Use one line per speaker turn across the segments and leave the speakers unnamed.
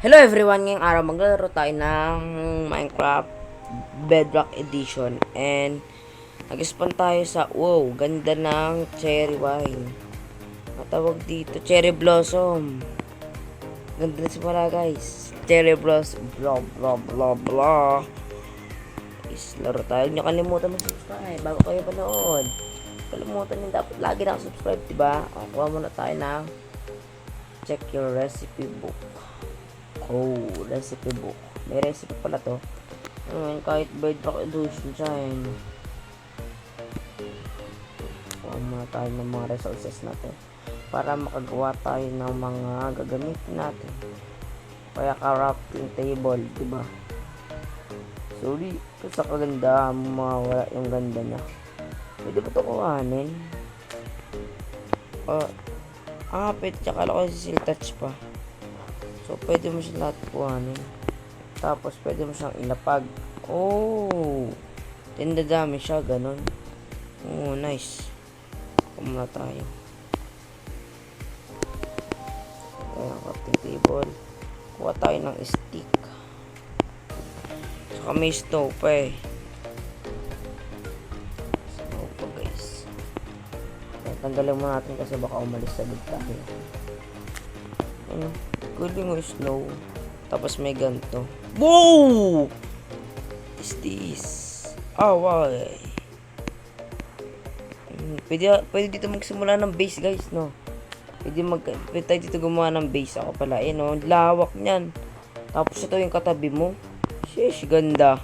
Hello everyone! Ngayong araw maglalaro tayo ng Minecraft Bedrock Edition and nag-spawn tayo sa ganda ng cherry wine. Matawag dito, cherry blossom. Ganda na simula guys. Cherry blossom, blah blah blah blah. Is laro tayo. Huwag nyo kalimutan mag-subscribe bago kayo panood. Kalimutan nyo dapat lagi na-subscribe, diba? Kuha muna tayo ng check your recipe book. Recipe book. May recipe pala to. Kahit Bedrock Edition siya kuha muna tayo ng mga resources natin para makagawa tayo ng mga gagamitin natin. Kaya crafting table, diba? Sorry, kasi kaganda mawala yung ganda niya. Pwede ba ito kuhanin? Pwede tsaka ako si seal touch pa. So, pwede mo siya lahat kuhanin. Tapos, pwede mo siyang ilapag. Tindadami siya, ganun. Nice. Kumula tayo. Ayan, crafting table. Kuha tayo ng stick. Saka may stove pa Stove pa, guys. Tanggalin mo natin kasi baka umalis sa big tayo. Pwede mo snow. Tapos may ganito. Wow! Is this? Why? Pwede dito magsimula ng base, guys, no? Pwede tayo dito gumawa ng base. Ako pala, lawak niyan. Tapos ito yung katabi mo. Sheesh, ganda.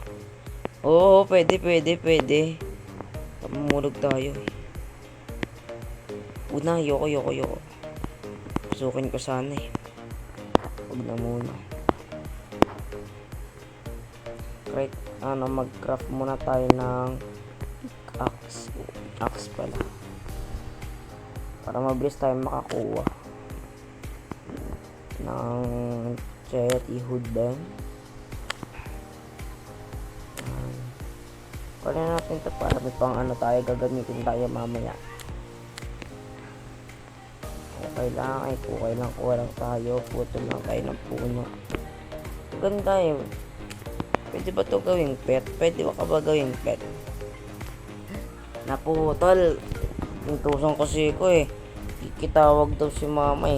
Pwede. Mamulog tayo. Ayoko. Pasukin ko sana Huwag na muna. Mag-craft muna tayo ng axe. Axe pala. Para mabilis tayo makakuha ng cherry hood din. Kunin natin ito para may pang tayo gagamitin tayo mamaya. Kuha lang tayo. Puto lang tayo ng puno. Ganda Pwede ba ito gawing pet? Pwede ba gawing pet? Naputol. Yung tusong kasi ko Kikitawag daw si mama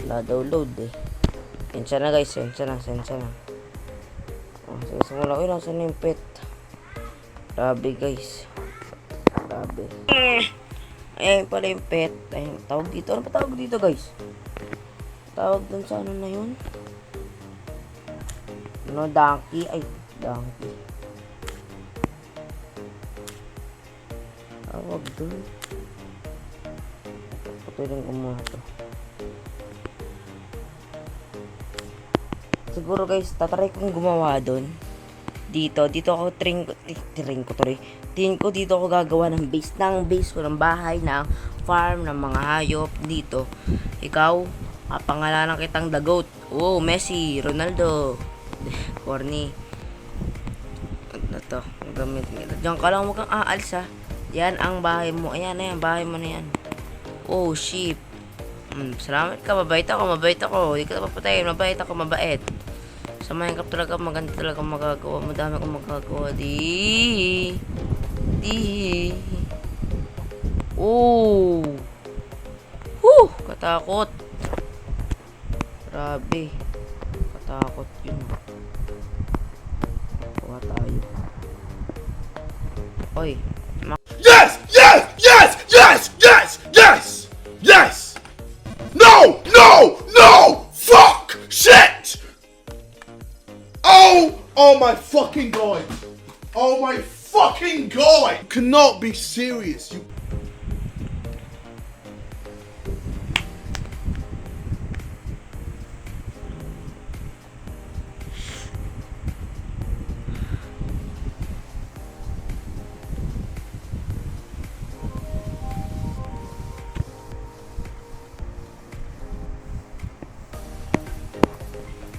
Na-download Sensya na guys. Sensya na. Sige, simula ko nasa na yung pet. Grabe guys. Grabe. Ayan pala yung pet. Ayun, tawag dito. Ano pa tawag dito, guys? Tawag dun sa na yun? Donkey. Donkey. Tawag dun. Patuloy ko muna to. Siguro, guys, tatry kong gumawa dun. Dito ako tingin ko dito ako gagawa ng base ko ng bahay, ng farm, ng mga hayop dito. Ikaw, pangalanan kitang The Goat. Messi, Ronaldo, Corny. Ano to? Gamit nila. Diyan ka lang, huwag kang aalis Yan ang bahay mo. Ayan, bahay mo na yan. Sheep. Salamat ka, mabait ako. Hindi ka papatayin, mabait ako. Sa Minecraft talaga, maganda talaga magagawa. Madami akong magagawa. Katakot. Grabe. Katakot yun. Kuha tayo.
Yes! No! Fuck! Shit! Oh my fucking god! You cannot be serious.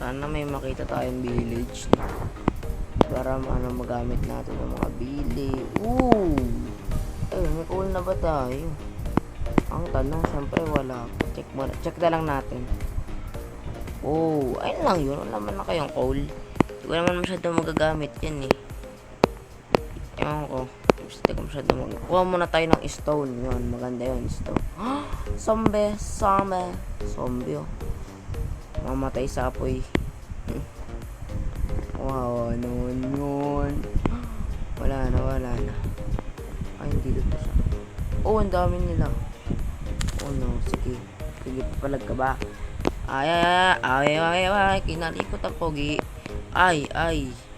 Sana may makita tayong village para magamit natin ng mga bili. May cool na ba tayo? Ang tanong, syempre wala. Check na lang natin. Oh, ayun lang yun. Wala naman na kayong coal. Hindi ko naman masyado magagamit yan eh. Ewan ko. Hindi ko masyado kuha muna tayo ng stone. Yun, maganda yun, stone. Zombie. Zombie oh. Mamatay sa apoy. Wow, ano yun. Wala na. Ay, hindi dito siya. Oh, ang dami nila. Oh no, sige. Sige, papalag ka ba? Ay, kinalikot ang pogi. Ay.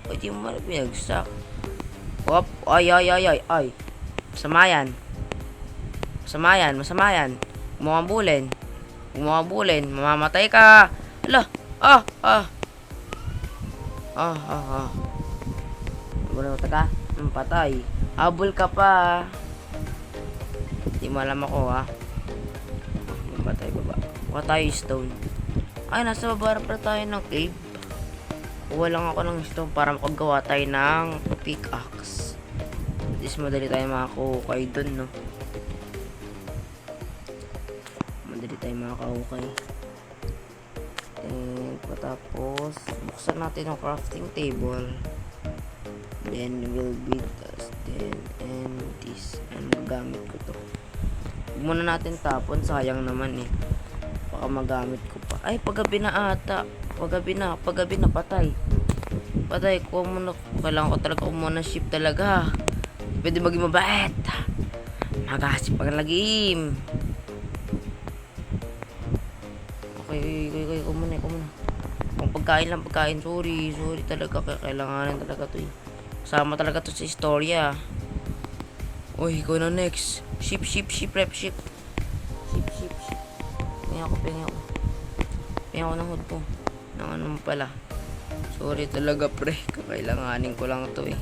Pwede mo man pinagsak. Hop, ay. Masama yan. Humabulin, mamamatay ka. Ala, Wala ka? Patay. Habol ka pa. Di mo alam ako ha. Patay baba. Kuha tayo stone. Ay, nasa baba pa tayo ng cave. Kuha lang ako ng stone para makagawa tayo ng pickaxe. At least madali tayo makakukay dun, no? Madali tayo makakukay. And patapos, buksan natin ang crafting table. Then we'll build this. And this. And magamit ko to. Huwag muna natin tapon. Sayang naman eh. Baka magamit ko pa. Ay, paggabi na ata. Paggabi na. Patay. Kuha muna. Kailangan ko talaga kumuha ng ship talaga. Pwede maging mabait. Magasip pag lagim. Okay. Kumuna. Kung pagkain. Sorry talaga. Kailanganin talaga to eh. Kasama talaga to sa istorya. Uy, go na next. Ship. Ship. Pinga ako ng hood ko. Nang ano pala. Sorry talaga pre. Kakailanganin ko lang to eh.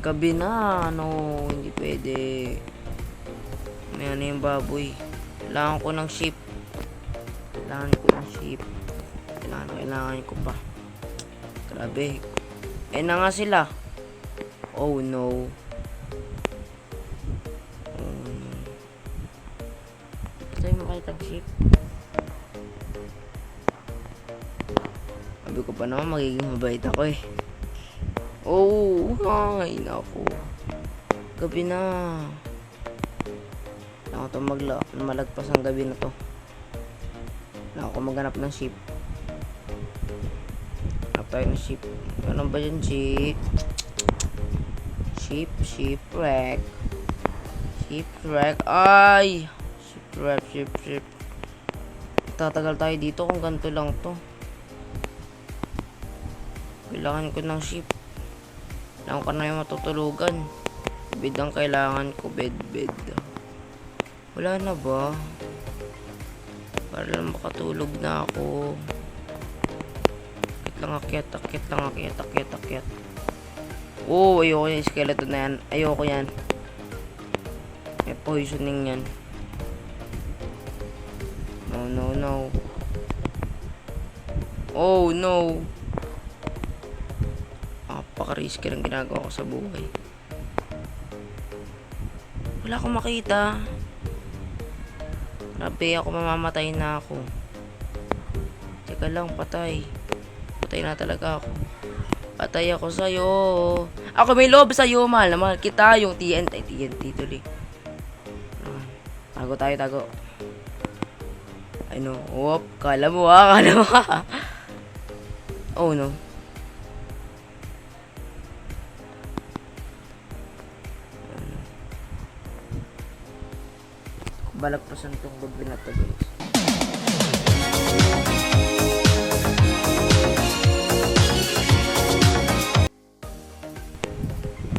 Gabi na. No, hindi pwede. May ano yung baboy. Kailangan ko ng ship. Kailangan ko pa. Grabe. Na nga sila. Oh no. Gusto yung makita ng ship. Sabi ko pa naman magiging mabait ako eh. Oh, ay naku. Gabi na. Kailangan ko malagpas ang gabi na to. Kailangan ko maghanap ng ship. Hanap tayo ng ship. Ano ba yun, ship? Shipwreck. Ay! Ship. Tatagal tayo dito kung ganito lang to. Kailangan ko ng ship. Kailangan ko na yung matutulugan. Bed ang kailangan ko. Bed. Wala na ba? Para lang makatulog na ako. Akit lang akyat. Oh, ayoko yung skeleton na yan. Ayoko yan. May poisoning yan. No. Oh, no. Napaka-risky ng ginagawa ko sa buhay. Wala akong makita. Grabe ako, mamamatay na ako. Teka lang, patay. Patay na talaga ako. Patay ako sa'yo. Ako may loob sa'yo, mahal na mahal kita. Yung TNT tuloy. Tago. Ano? Whoop. Kala mo. Oh no. Balagpasan tong gabi na to, guys.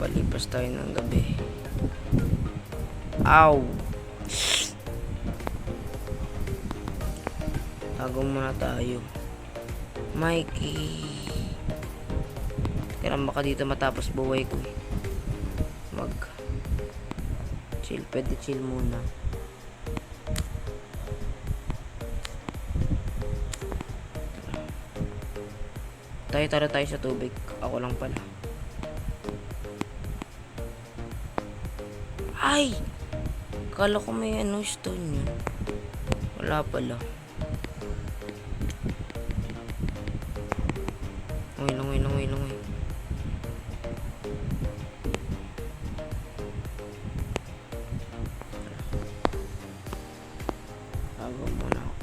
Palipas tayo ng gabi. Ow! Tago muna tayo. Mikey! Kaya baka dito matapos buhay ko. Chill. Pwede chill muna. Tayo sa tubig. Ako lang pala. Ay! Kala ko may stone yun. Wala pala. Langoy. Tago muna ako.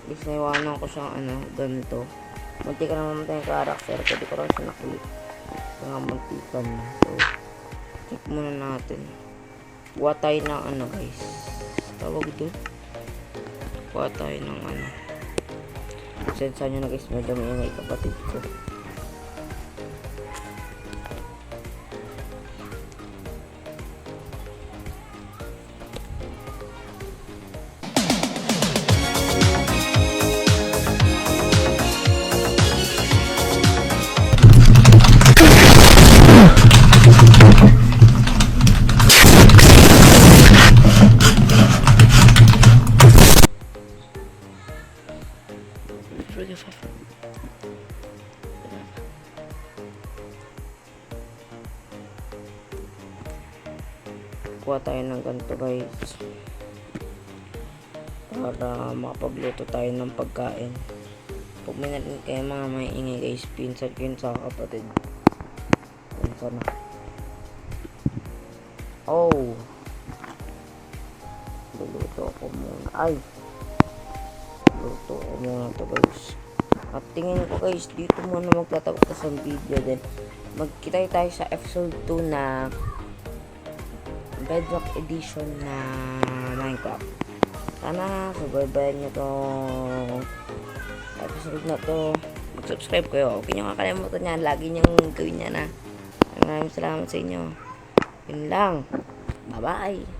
Guys, naiwanan ko siyang ganito. Munti ka na mamatay yung karakter. Pwede ko lang siya naklik. Mga muntikan na. So, check muna natin. Kuha tayo ng guys. Tawag ito. Kuha tayo ng Sensa nyo na guys, medyo maingay kapatid ko. Kuha tayo ng ganito guys para makapagluto tayo ng pagkain. Pag may narinig kayo mga maingay guys, pinsan ko yun sa kapatid. Pinsan na. Oh, luluto ako muna. Ay, luto ko muna to guys. At tingin ko guys, dito muna magtatapos ang video. Then magkita tayo sa episode 2 na Bedrock Edition na Minecraft. Sana subaybayan nyo tong episode na to. Mag-subscribe kayo. Huwag nyo kakalimutan yan. Lagi nyo gawin yan na. Maraming salamat sa inyo. Yun lang. Bye-bye.